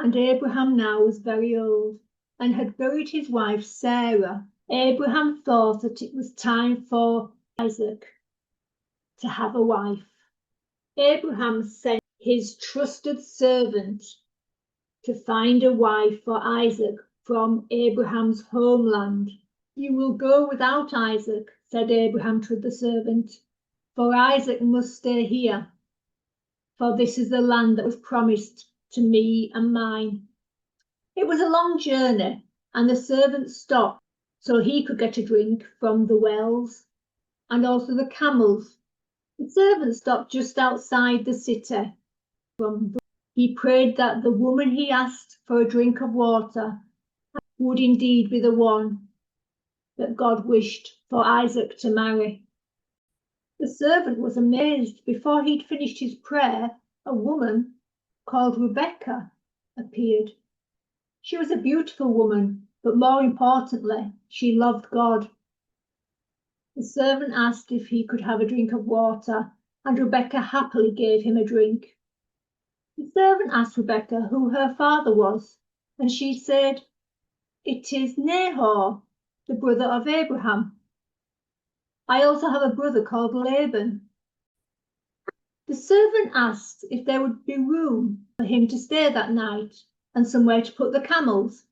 and Abraham now was very old and had buried his wife Sarah. Abraham thought that it was time for Isaac to have a wife. Abraham sent his trusted servant to find a wife for Isaac from Abraham's homeland. "You will go without Isaac," said Abraham to the servant, "for Isaac must stay here, for this is the land that was promised to me and mine." It was a long journey, and the servant stopped so he could get a drink from the wells and also the camels. The servant stopped just outside the city. He prayed that the woman he asked for a drink of water would indeed be the one that God wished for Isaac to marry. The servant was amazed. Before he'd finished his prayer, a woman called Rebekah appeared. She was a beautiful woman, but more importantly, she loved God. The servant asked if he could have a drink of water, and Rebekah happily gave him a drink. The servant asked Rebekah who her father was, and she said, "It is Nahor, the brother of Abraham. I also have a brother called Laban." The servant asked if there would be room for him to stay that night and somewhere to put the camels.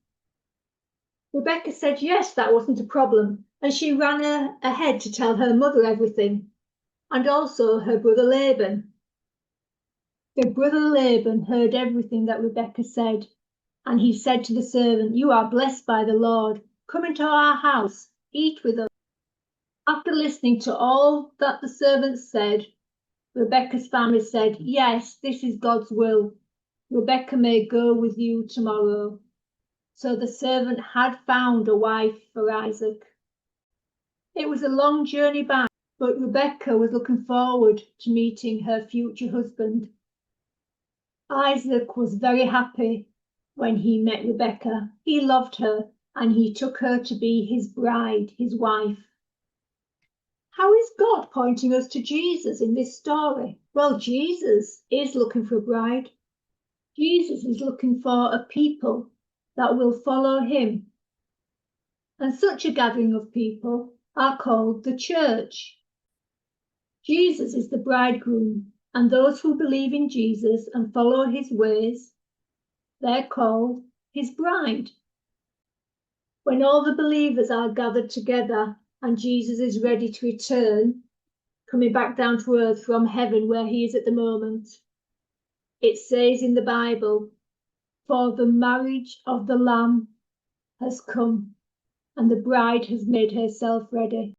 Rebekah said yes, that wasn't a problem, and she ran ahead to tell her mother everything, and also her brother Laban. Her brother Laban heard everything that Rebekah said, and he said to the servant, "You are blessed by the Lord. Come into our house, eat with us." After listening to all that the servant said, Rebekah's family said, "Yes, this is God's will. Rebekah may go with you tomorrow." So the servant had found a wife for Isaac. It was a long journey back, but Rebekah was looking forward to meeting her future husband. Isaac was very happy when he met Rebekah. He loved her and he took her to be his bride, his wife. How is God pointing us to Jesus in this story? Well, Jesus is looking for a bride. Jesus is looking for a people that will follow him. And such a gathering of people are called the church. Jesus is the bridegroom, and those who believe in Jesus and follow his ways, they're called his bride. When all the believers are gathered together and Jesus is ready to return, coming back down to earth from heaven where he is at the moment, it says in the Bible, "For the marriage of the Lamb has come, and the bride has made herself ready."